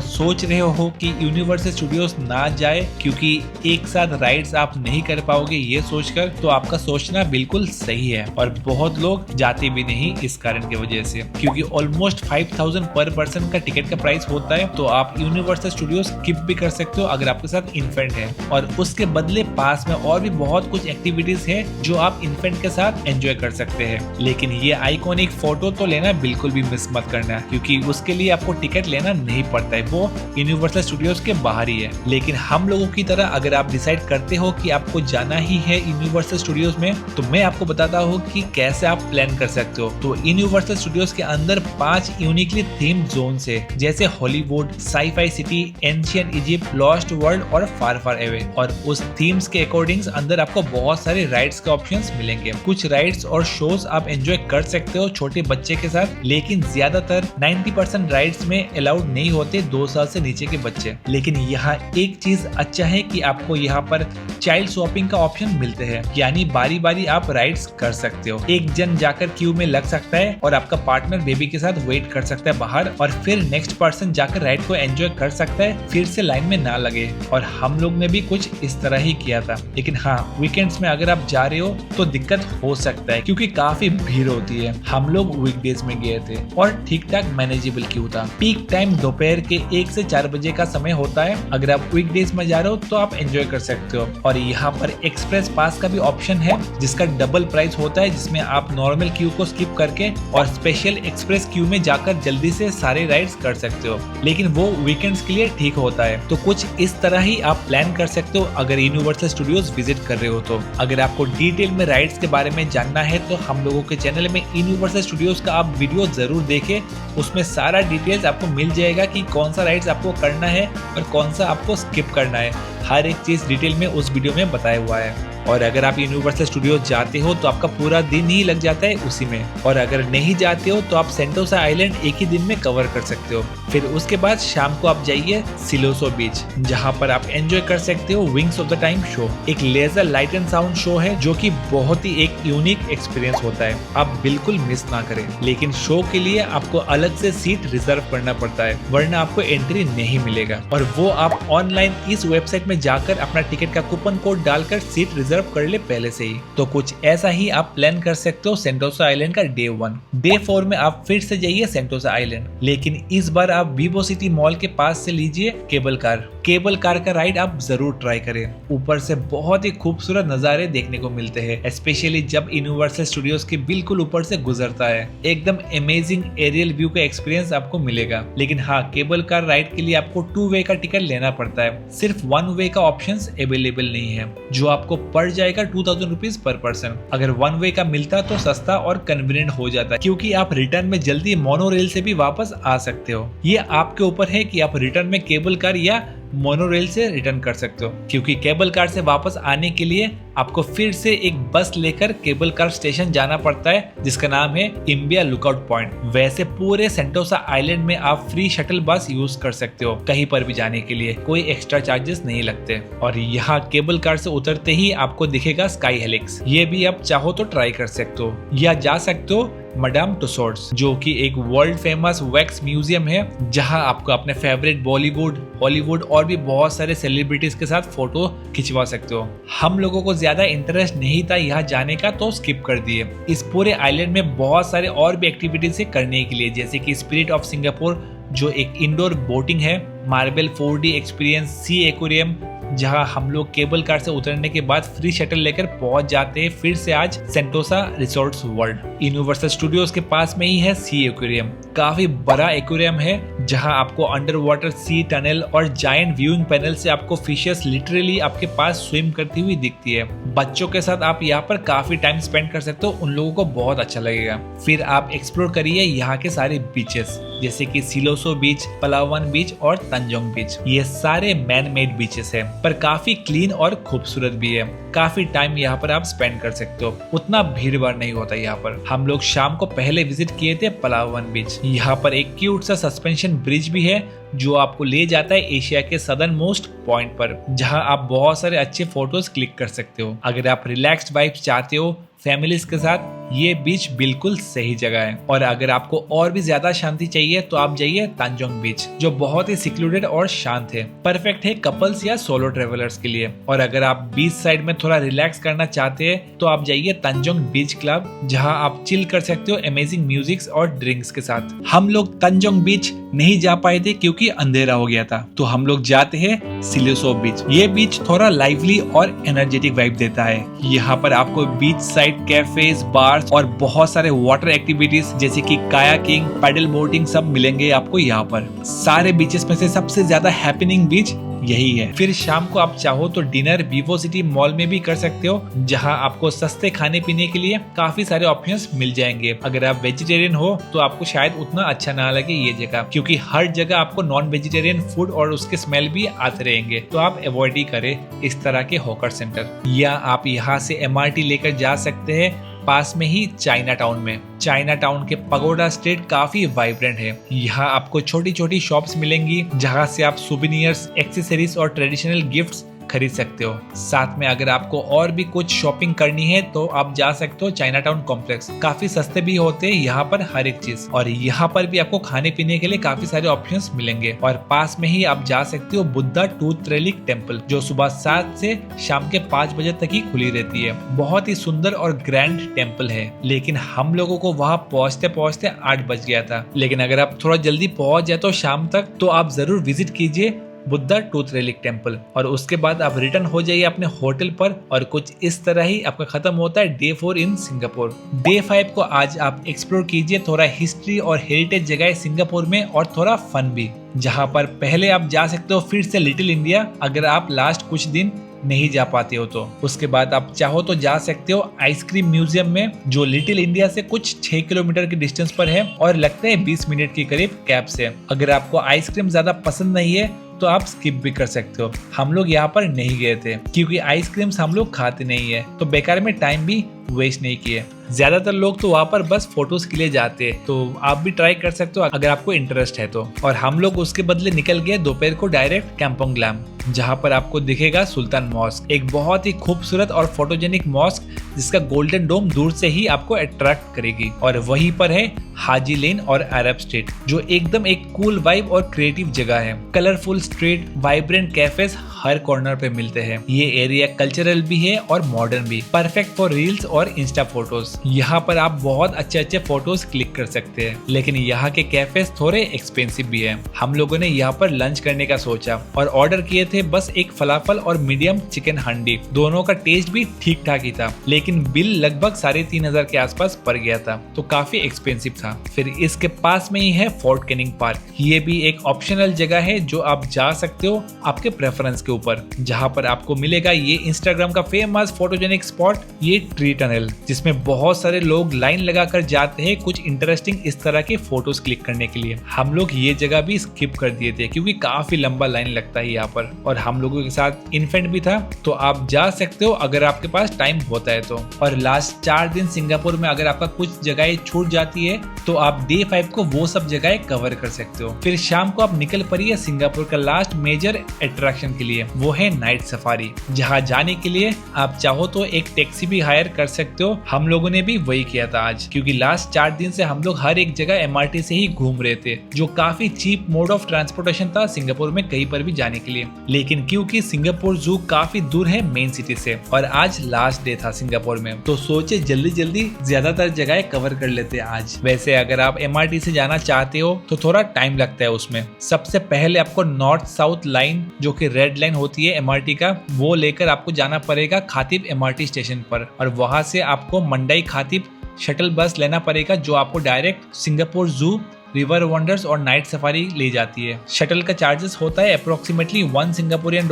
सोच रहे हो कि यूनिवर्सल स्टूडियोज ना जाए क्योंकि एक साथ राइड्स आप नहीं कर पाओगे ये सोचकर, तो आपका सोचना बिल्कुल सही है। और बहुत लोग जाते भी नहीं इस कारण की वजह से, क्योंकि ऑलमोस्ट 5000 पर पर्सन का टिकट का प्राइस होता है। तो आप यूनिवर्सल स्टूडियोज स्किप भी कर सकते हो अगर आपके साथ इन्फेंट है, और उसके बदले पास में और भी बहुत कुछ एक्टिविटीज है जो आप इन्फेंट के साथ एंजॉय कर सकते हैं। लेकिन ये आइकॉनिक फोटो तो लेना बिल्कुल भी मिस मत करना, क्योंकि उसके लिए आपको टिकट लेना नहीं पड़ता है, वो यूनिवर्सल स्टूडियोज के बाहर ही है। लेकिन हम लोगों की तरह अगर आप डिसाइड करते हो कि आपको जाना ही है यूनिवर्सल स्टूडियोज में, तो मैं आपको बताता हूँ कि कैसे आप प्लान कर सकते हो। तो यूनिवर्सल स्टूडियोज के अंदर 5 यूनिकली थीम्ड जोन्स है, जैसे Hollywood, sci-fi city, ancient Egypt, lost world और फार फार अवे। और उस थीम्स के अकॉर्डिंग अंदर आपको बहुत सारे राइड्स के ऑप्शंस मिलेंगे। कुछ राइड्स और शोज आप एंजॉय कर सकते हो छोटे बच्चे के साथ, लेकिन ज्यादातर 90% राइड्स में अलाउड नहीं होते 2 साल से नीचे के बच्चे। लेकिन यहाँ एक चीज अच्छा है कि आपको यहाँ पर चाइल्ड स्वैपिंग का ऑप्शन मिलते हैं, यानी बारी बारी आप राइड्स कर सकते हो। एक जन जाकर क्यू में लग सकता है और आपका पार्टनर बेबी के साथ वेट कर सकता है बाहर, और फिर नेक्स्ट पर्सन जाकर राइड को एंजॉय कर सकता है, फिर से लाइन में ना लगे। और हम लोग ने भी कुछ इस तरह ही किया था। लेकिन हाँ, वीकेंड्स में अगर आप जा रहे हो तो दिक्कत हो सकता है, क्योंकि काफी भीड़ होती है। हम लोग वीकडेज में गए थे और ठीक ठाक मैनेजेबल क्यू था। पीक टाइम दोपहर के 1 से 4 बजे का समय होता है। अगर आप वीकडेज में जा रहे हो तो आप एंजॉय कर सकते हो। और यहाँ पर एक्सप्रेस पास का भी ऑप्शन है, जिसका डबल प्राइस होता है, जिसमें आप नॉर्मल क्यू को स्किप करके और स्पेशल एक्सप्रेस क्यू में जाकर जल्दी से सारे राइड्स कर सकते हो। लेकिन वो वीकेंड्स के लिए ठीक होता है। तो कुछ इस तरह ही आप प्लान कर सकते हो अगर यूनिवर्सल स्टूडियोज विजिट कर रहे हो तो। अगर आपको डिटेल में राइड्स के बारे में जानना है तो हम लोगों के चैनल में यूनिवर्सल स्टूडियोज का आप वीडियो जरूर देखें, उसमें सारा डिटेल्स आपको मिल जाएगा कि कौन सा राइड्स आपको करना है और कौन सा आपको स्किप करना है। हर एक चीज डिटेल में उस वीडियो में बताया हुआ है। और अगर आप यूनिवर्सल स्टूडियोज जाते हो तो आपका पूरा दिन ही लग जाता है उसी में। और अगर नहीं जाते हो तो आप सेंटोसा आइलैंड एक ही दिन में कवर कर सकते हो। फिर उसके बाद शाम को आप जाइए सिलोसो बीच, जहां पर आप एंजॉय कर सकते हो wings of the time show. एक laser light and sound show है जो कि बहुत ही एक यूनिक एक्सपीरियंस होता है, आप बिल्कुल मिस ना करें। लेकिन शो के लिए आपको अलग से सीट रिजर्व करना पड़ता है, वरना आपको एंट्री नहीं मिलेगा। और वो आप ऑनलाइन इस वेबसाइट में जाकर अपना टिकट का कूपन कोड डालकर सीट रिजर्व कर ले पहले से ही। तो कुछ ऐसा ही आप प्लान कर सकते हो सेंटोसा आइलैंड का डे 1। डे 4 में आप फिर से जाइए सेंटोसा आइलैंड, लेकिन इस बार आप वीवो सिटी मॉल के पास से लीजिए केबल कार। केबल कार का राइड आप जरूर ट्राई करें। ऊपर से बहुत ही खूबसूरत नजारे देखने को मिलते हैं, स्पेशली जब यूनिवर्सल स्टूडियोज के बिल्कुल ऊपर से गुजरता है। एकदम अमेजिंग एरियल व्यू का एक्सपीरियंस आपको मिलेगा। लेकिन हाँ, केबल कार राइड के लिए आपको 2 वे का टिकट लेना पड़ता है, सिर्फ 1 वे का ऑप्शन अवेलेबल नहीं है, जो आपको पड़ जाएगा 2000 रुपीज पर पर्सन। अगर 1 वे का मिलता तो सस्ता और कन्वीनियंट हो जाता, क्योंकि आप रिटर्न में जल्दी मोनोरेल से भी वापस आ सकते हो। ये आपके ऊपर है कि आप रिटर्न में केबल कार या मोनोरेल से रिटर्न कर सकते हो, क्योंकि केबल कार से वापस आने के लिए आपको फिर से एक बस लेकर केबल कार स्टेशन जाना पड़ता है, जिसका नाम है इम्बिया लुकआउट पॉइंट। वैसे पूरे सेंटोसा आइलैंड में आप फ्री शटल बस यूज कर सकते हो, कहीं पर भी जाने के लिए कोई एक्स्ट्रा चार्जेस नहीं लगते। और यहाँ केबल कार से उतरते ही आपको दिखेगा स्काई हेलिक्स, ये भी आप चाहो तो ट्राई कर सकते हो, या जा सकते हो मैडम तुसोड्स, जो कि एक वर्ल्ड फेमस वैक्स म्यूजियम है जहां आपको अपने फेवरेट बॉलीवुड, हॉलीवुड और भी बहुत सारे सेलिब्रिटीज के साथ फोटो खिंचवा सकते हो। हम लोगों को ज्यादा इंटरेस्ट नहीं था यहाँ जाने का, तो स्किप कर दिए। इस पूरे आइलैंड में बहुत सारे और भी एक्टिविटीज है करने के लिए, जैसे कि स्पिरिट ऑफ सिंगापुर जो एक इंडोर बोटिंग है, मार्बल 4D एक्सपीरियंस, सी एक्वेरियम जहां हम लोग केबल कार से उतरने के बाद फ्री शटल लेकर पहुंच जाते हैं फिर से आज Sentosa resorts world. Universal studios के पास में ही है सी एक्वेरियम, काफी बड़ा एक्वेरियम है जहां आपको अंडर वाटर सी टनल और जायंट व्यूइंग पैनल से आपको फिशेस लिटरली आपके पास स्विम करती हुई दिखती है। बच्चों के साथ आप यहाँ पर काफी टाइम स्पेंड कर सकते हो, उन लोगों को बहुत अच्छा लगेगा। फिर आप एक्सप्लोर करिए यहाँ के सारे बीचेस, जैसे कि सिलोसो बीच, पलावन बीच और तंजोंग बीच। ये सारे मैन मेड बीचेस है पर काफी क्लीन और खूबसूरत भी है। काफी टाइम यहाँ पर आप स्पेंड कर सकते हो, उतना भीड़ भाड़ नहीं होता यहाँ पर। हम लोग शाम को पहले विजिट किए थे पलावन बीच। यहाँ पर एक क्यूट सा सस्पेंशन ब्रिज भी है जो आपको ले जाता है एशिया के सदर्न मोस्ट पॉइंट पर, जहां आप बहुत सारे अच्छे फोटोज क्लिक कर सकते हो। अगर आप रिलैक्स्ड वाइब्स चाहते हो फैमिलीज के साथ, ये बीच बिल्कुल सही जगह है। और अगर आपको और भी ज्यादा शांति चाहिए तो आप जाइए तंजोंग बीच, जो बहुत ही सिक्लूडेड और शांत है। परफेक्ट है कपल्स या सोलो ट्रेवलर्स के लिए। और अगर आप बीच साइड में थोड़ा रिलैक्स करना चाहते हैं तो आप जाइए तंजोंग बीच क्लब, जहां आप चिल कर सकते हो अमेजिंग म्यूजिक और ड्रिंक्स के साथ। हम लोग तंजोंग बीच नहीं जा पाए थे क्योंकि अंधेरा हो गया था, तो हम लोग जाते हैं सिलोसो बीच। ये बीच थोड़ा लाइवली और एनर्जेटिक वाइब देता है। यहाँ पर आपको बीच साइड कैफेज, बार्स और बहुत सारे वाटर एक्टिविटीज जैसे कि कायाकिंग, पैडल बोटिंग सब मिलेंगे आपको यहाँ पर। सारे बीचेस में से सबसे ज्यादा हैपनिंग बीच यही है। फिर शाम को आप चाहो तो डिनर विवो सिटी मॉल में भी कर सकते हो, जहां आपको सस्ते खाने पीने के लिए काफी सारे ऑप्शंस मिल जाएंगे। अगर आप वेजिटेरियन हो तो आपको शायद उतना अच्छा ना लगे ये जगह, क्योंकि हर जगह आपको नॉन वेजिटेरियन फूड और उसके स्मेल भी आते रहेंगे, तो आप अवॉइड ही करें इस तरह के हॉकर सेंटर। या आप यहाँ से MRT लेकर जा सकते हैं पास में ही चाइना टाउन में। चाइना टाउन के पगोडा स्ट्रीट काफी वाइब्रेंट है। यहाँ आपको छोटी छोटी शॉप्स मिलेंगी जहाँ से आप सुवेनियर्स, एक्सेसरीज और ट्रेडिशनल गिफ्ट्स खरीद सकते हो। साथ में अगर आपको और भी कुछ शॉपिंग करनी है तो आप जा सकते हो चाइना टाउन कॉम्प्लेक्स। काफी सस्ते भी होते हैं यहाँ पर हर एक चीज, और यहाँ पर भी आपको खाने पीने के लिए काफी सारे ऑप्शंस मिलेंगे। और पास में ही आप जा सकते हो बुद्धा टूथ रेलिक टेम्पल, जो सुबह 7 से शाम के 5 बजे तक ही खुली रहती है। बहुत ही सुंदर और ग्रैंड टेम्पल है, लेकिन हम लोगों को वहाँ पहुँचते पहुँचते 8 बज गया था। लेकिन अगर आप थोड़ा जल्दी पहुँच जाए तो शाम तक, तो आप जरूर विजिट कीजिए बुद्धा टूथ रेलिक टेम्पल, और उसके बाद आप रिटर्न हो जाइए अपने होटल पर। और कुछ इस तरह ही आपका खत्म होता है डे 4 इन सिंगापुर। डे 5 को आज आप एक्सप्लोर कीजिए थोड़ा हिस्ट्री और हेरिटेज जगह सिंगापुर में, और थोड़ा फन भी, जहाँ पर पहले आप जा सकते हो फिर से लिटिल इंडिया, अगर आप लास्ट कुछ दिन नहीं जा पाते हो तो। उसके बाद आप चाहो तो जा सकते हो आइसक्रीम म्यूजियम में, जो लिटिल इंडिया से कुछ 6 किलोमीटर के डिस्टेंस पर है और लगता है 20 मिनट के करीब कैब से। अगर आपको आइसक्रीम ज्यादा पसंद नहीं है तो आप स्किप भी कर सकते हो। हम लोग यहाँ पर नहीं गए थे क्योंकि आइसक्रीम्स हम लोग खाते नहीं है, तो बेकार में टाइम भी वेस्ट नहीं किए। ज्यादातर लोग तो वहाँ पर बस फोटोज के लिए जाते हैं, तो आप भी ट्राई कर सकते हो अगर आपको इंटरेस्ट है तो। और हम लोग उसके बदले निकल गए दोपहर को डायरेक्ट कैंपोंग ग्लैम, जहाँ पर आपको दिखेगा सुल्तान मॉस्क, एक बहुत ही खूबसूरत और फोटोजेनिक मॉस्क जिसका गोल्डन डोम दूर से ही आपको अट्रैक्ट करेगी। और वहीं पर है हाजी लेन और अरब स्ट्रीट, जो एकदम एक कूल वाइब और क्रिएटिव जगह है। कलरफुल स्ट्रीट, वाइब्रेंट कैफेज हर कॉर्नर पे मिलते हैं। ये एरिया कल्चरल भी है और मॉडर्न भी, परफेक्ट फॉर रील्स और इंस्टा फोटोज। यहाँ पर आप बहुत अच्छे अच्छे फोटोज क्लिक कर सकते हैं, लेकिन यहाँ के कैफेज थोड़े एक्सपेंसिव भी है। हम लोगों ने यहाँ पर लंच करने का सोचा और ऑर्डर किए थे बस एक फलाफल और मीडियम चिकन हांडी। दोनों का टेस्ट भी ठीक ठाक ही था, लेकिन बिल लगभग 3,500 के आसपास पड़ गया था, तो काफी एक्सपेंसिव था। फिर इसके पास में ही है फोर्ट कैनिंग पार्क। ये भी एक ऑप्शनल जगह है जो आप जा सकते हो आपके प्रेफरेंस के ऊपर, जहाँ पर आपको मिलेगा ये इंस्टाग्राम का फेमस फोटोजेनिक स्पॉट, ये ट्री टनल, जिसमें बहुत सारे लोग लाइन लगाकर जाते हैं कुछ इंटरेस्टिंग इस तरह के फोटोज क्लिक करने के लिए। हम लोग ये जगह भी स्किप कर दिए थे क्योंकि काफी लंबा लाइन लगता है यहाँ पर, और हम लोगों के साथ इन्फेंट भी था, तो आप जा सकते हो अगर आपके पास टाइम होता है तो। और लास्ट 4 दिन सिंगापुर में अगर आपका कुछ जगह छूट जाती है तो आप डे 5 को वो सब जगह कवर कर सकते हो। फिर शाम को आप निकल पड़िए सिंगापुर का लास्ट मेजर अट्रैक्शन के लिए, होती है वो है नाइट सफारी, जहाँ जाने के लिए आप चाहो तो एक टैक्सी भी हायर कर सकते हो। हम लोगों ने भी वही किया था आज, क्योंकि लास्ट 4 दिन से हम लोग हर एक जगह MRT से ही घूम रहे थे, जो काफी चीप मोड ऑफ ट्रांसपोर्टेशन था सिंगापुर में कहीं पर भी जाने के लिए। लेकिन क्योंकि सिंगापुर जू काफी दूर है मेन सिटी से और आज लास्ट डे था सिंगापुर में, तो सोचे जल्दी जल्दी ज्यादातर जगह कवर कर लेते आज। वैसे अगर आप MRT से जाना चाहते हो तो थोड़ा टाइम लगता है उसमें। सबसे पहले आपको नॉर्थ साउथ लाइन, जो कि रेड लाइन होती है MRT का, वो लेकर आपको जाना पड़ेगा खातिब MRT स्टेशन पर, और वहां से आपको मंडाई खातिब शटल बस लेना पड़ेगा, जो आपको डायरेक्ट सिंगापुर जू, रिवर वंडर्स और नाइट सफारी ले जाती है। शटल का चार्जेस होता है अप्रोक्सीमेटली $1 सिंगापुरियन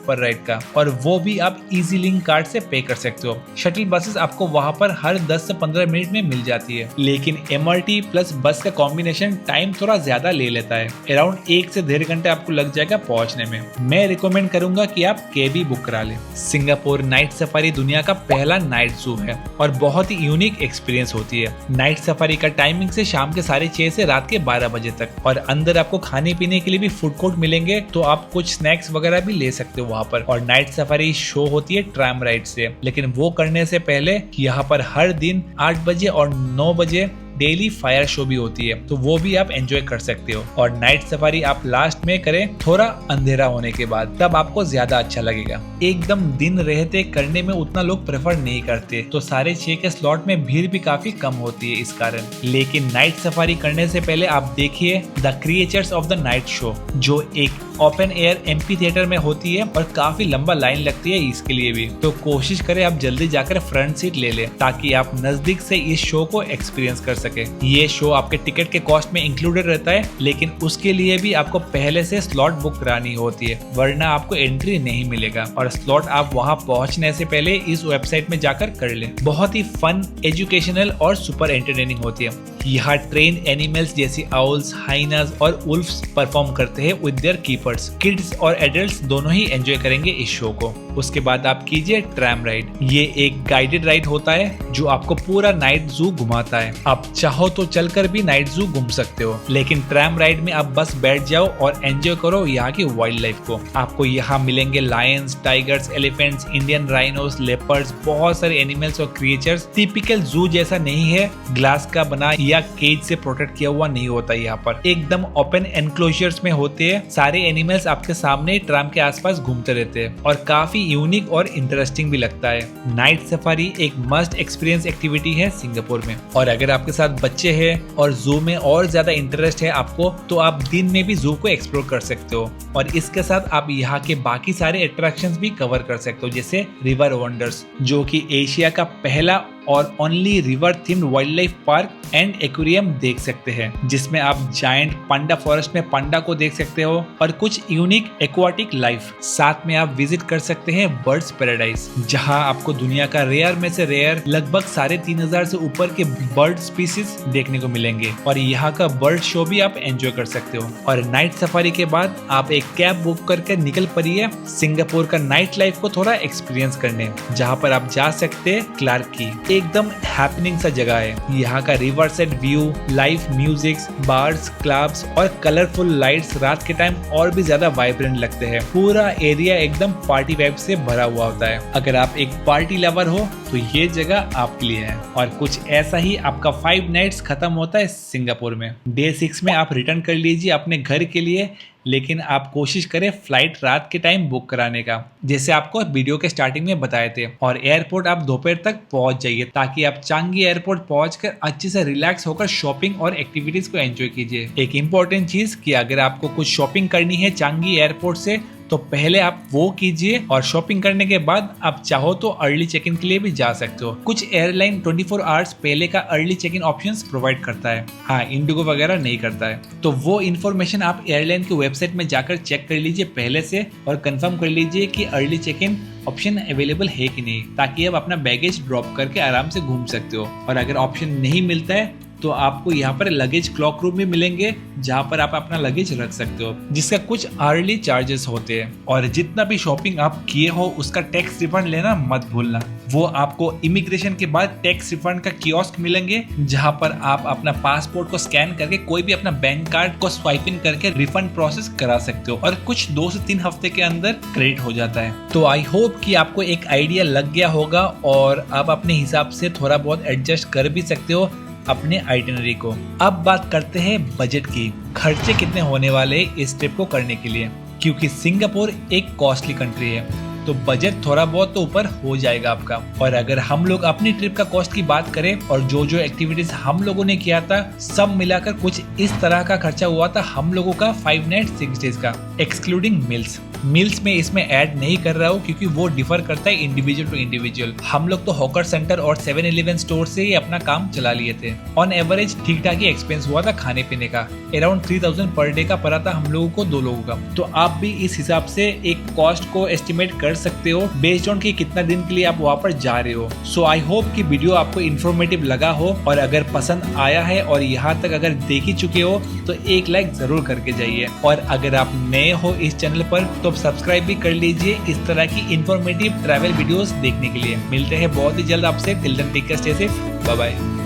पर राइड का, और वो भी आप इजी लिंक कार्ड से पे कर सकते हो। शटल बसेस आपको वहां पर हर 10 से 15 मिनट में मिल जाती है, लेकिन MRT प्लस बस का कॉम्बिनेशन टाइम थोड़ा ज्यादा ले लेता है। अराउंड 1 से 1.5 घंटे आपको लग जाएगा पहुंचने में। मैं रिकमेंड करूंगा कि आप कैब ही बुक करा ले। सिंगापुर नाइट सफारी दुनिया का पहला नाइट जू है और बहुत ही यूनिक एक्सपीरियंस होती है। नाइट सफारी का टाइमिंग से शाम के 6:30 से रात के 12 बजे तक, और अंदर आपको खाने पीने के लिए भी फूड कोर्ट मिलेंगे, तो आप कुछ स्नैक्स वगैरह भी ले सकते हो वहाँ पर। और नाइट सफारी शो होती है ट्रैम राइड से, लेकिन वो करने से पहले यहाँ पर हर दिन 8 बजे और 9 बजे डेली फायर शो भी होती है, तो वो भी आप एंजॉय कर सकते हो। और नाइट सफारी आप लास्ट में करें थोड़ा अंधेरा होने के बाद, तब आपको ज्यादा अच्छा लगेगा। एकदम दिन रहते करने में उतना लोग प्रेफर नहीं करते, तो 6:30 के स्लॉट में भीड़ भी काफी कम होती है इस कारण। लेकिन नाइट सफारी करने से पहले आप देखिए the creatures of the night show, जो एक ओपन एयर एम्पी थिएटर में होती है और काफी लंबा लाइन लगती है इसके लिए भी। तो कोशिश करें आप जल्दी जाकर फ्रंट सीट ले लें, ताकि आप नजदीक से इस शो को एक्सपीरियंस कर सके। ये शो आपके टिकट के कॉस्ट में इंक्लूडेड रहता है, लेकिन उसके लिए भी आपको पहले से स्लॉट बुक करानी होती है, वरना आपको एंट्री नहीं मिलेगा। और स्लॉट आप वहां पहुंचने से पहले इस वेबसाइट में जाकर कर लें। बहुत ही फन, एजुकेशनल और सुपर एंटरटेनिंग होती है। यहाँ ट्रेन एनिमल्स जैसी आउल्स, हाइनास और उल्फ्स परफॉर्म करते हैं विद देयर कीपर्स। किड्स और एडल्ट्स दोनों ही एंजॉय करेंगे इस शो को। उसके बाद आप कीजिए ट्रैम राइड। ये एक गाइडेड राइड होता है जो आपको पूरा नाइट जू घुमाता है। आप चाहो तो चलकर भी नाइट जू घूम सकते हो, लेकिन ट्रैम राइड में आप बस बैठ जाओ और एंजॉय करो यहाँ की वाइल्ड लाइफ को। आपको यहाँ मिलेंगे Lions, tigers, elephants, Indian rhinos, leopards, बहुत सारे एनिमल्स और क्रिएचर्स। टिपिकल जू जैसा नहीं है, ग्लास का बना या केज से प्रोटेक्ट किया हुआ नहीं होता। यहाँ पर एकदम ओपन एनक्लोजर्स में होते हैं। सारे एनिमल्स आपके सामने ट्रैम के आसपास घूमते रहते हैं और काफी यूनिक और इंटरेस्टिंग भी लगता है। नाइट सफारी एक मस्ट एक्सपीरियंस एक्टिविटी है सिंगापुर में। और अगर आपके साथ बच्चे हैं और जू में और ज्यादा इंटरेस्ट है आपको, तो आप दिन में भी जू को एक्सप्लोर कर सकते हो, और इसके साथ आप यहाँ के बाकी सारे अट्रैक्शंस भी कवर कर सकते हो, जैसे रिवर वंडर्स, जो कि एशिया का पहला और only river themed wild life park and aquarium देख सकते हैं, जिसमें आप जायंट पांडा फॉरेस्ट में पांडा को देख सकते हो और कुछ यूनिक एक्वाटिक लाइफ। साथ में आप विजिट कर सकते हैं बर्ड्स पैराडाइज, जहां आपको दुनिया का रेयर में से रेयर लगभग 3500 से ऊपर के बर्ड स्पीसीज देखने को मिलेंगे, और यहाँ का बर्ड शो भी आप एंजॉय कर सकते हो। और नाइट सफारी के बाद आप एक कैब बुक करके निकल पड़िए सिंगापुर का नाइट लाइफ को थोड़ा एक्सपीरियंस करने, जहाँ पर आप जा सकते हैं क्लार्क की। एकदम हैपनिंग सा जगह है। यहाँ का river set view, live music, bars, clubs और कलरफुल लाइट्स रात के टाइम और भी ज्यादा वाइब्रेंट लगते हैं। पूरा एरिया एकदम पार्टी वाइब से भरा हुआ होता है। अगर आप एक पार्टी लवर हो तो ये जगह आपके लिए है। और कुछ ऐसा ही आपका 5 नाइट्स खत्म होता है सिंगापुर में। डे 6 में आप रिटर्न कर लीजिए अपने घर के लिए, लेकिन आप कोशिश करें फ्लाइट रात के टाइम बुक कराने का, जैसे आपको वीडियो के स्टार्टिंग में बताए थे। और एयरपोर्ट आप दोपहर तक पहुंच जाइए, ताकि आप चांगी एयरपोर्ट पहुंचकर अच्छे से रिलैक्स होकर शॉपिंग और एक्टिविटीज को एंजॉय कीजिए। एक इम्पोर्टेंट चीज कि अगर आपको कुछ शॉपिंग करनी है चांगी एयरपोर्ट से, तो पहले आप वो कीजिए, और शॉपिंग करने के बाद आप चाहो तो अर्ली चेक इन के लिए भी जा सकते हो। कुछ एयरलाइन 24 आवर्स पहले का early check in options provide करता है। हाँ, इंडिगो वगैरह नहीं करता है। तो वो इन्फॉर्मेशन आप एयरलाइन की वेबसाइट में जाकर चेक कर लीजिए पहले से, और कंफर्म कर लीजिए कि early check in option available है कि नहीं, ताकि आप अपना बैगेज ड्रॉप करके आराम से घूम सकते हो। और अगर ऑप्शन नहीं मिलता है तो आपको यहाँ पर लगेज क्लॉक रूम भी मिलेंगे जहाँ पर आप अपना लगेज रख सकते हो, जिसका कुछ अर्ली चार्जेस होते हैं। और जितना भी शॉपिंग आप किए हो उसका टैक्स रिफंड लेना मत भूलना। वो आपको इमिग्रेशन के बाद टैक्स रिफंड का कियोस्क मिलेंगे जहाँ पर आप अपना पासपोर्ट को स्कैन करके कोई भी अपना बैंक कार्ड को स्वाइप इन करके रिफंड प्रोसेस करा सकते हो और कुछ 2 से 3 हफ्ते के अंदर क्रेडिट हो जाता है। तो आई होप कि आपको एक आइडिया लग गया होगा और आप अपने हिसाब से थोड़ा बहुत एडजस्ट कर भी सकते हो अपने आइटिनरी को। अब बात करते हैं बजट की, खर्चे कितने होने वाले इस ट्रिप को करने के लिए, क्योंकि सिंगापुर एक कॉस्टली कंट्री है तो बजट थोड़ा बहुत तो ऊपर हो जाएगा आपका। और अगर हम लोग अपनी ट्रिप का कॉस्ट की बात करें और जो जो एक्टिविटीज हम लोगों ने किया था सब मिलाकर कुछ इस तरह का खर्चा हुआ था हम लोगों का 5 नाइट 6 डेज का, एक्सक्लूडिंग मिल्स में इसमें ऐड नहीं कर रहा हूँ क्योंकि वो डिफर करता है इंडिविजुअल टू इंडिविजुअल। हम लोग तो हॉकर सेंटर और 7-Eleven स्टोर से ही अपना काम चला लिए थे। ऑन एवरेज ठीक ठाक ही एक्सपेंस हुआ था खाने पीने का, अराउंड 3000 पर डे का पड़ा था हम लोगों को 2 लोगों का। तो आप भी इस हिसाब से एक कॉस्ट को एस्टिमेट कर सकते हो बेस्ड ऑन कि कितना दिन के लिए आप वहाँ पर जा रहे हो। सो आई होप कि वीडियो आपको इन्फॉर्मेटिव लगा हो और अगर पसंद आया है और यहाँ तक अगर देख ही चुके हो तो एक लाइक जरूर करके जाइए। और अगर आप नए हो इस चैनल पर तो सब्सक्राइब भी कर लीजिए इस तरह की इन्फॉर्मेटिव ट्रैवल वीडियोस देखने के लिए। मिलते हैं बहुत ही जल्द आपसे। Till then take care, stay safe, bye bye.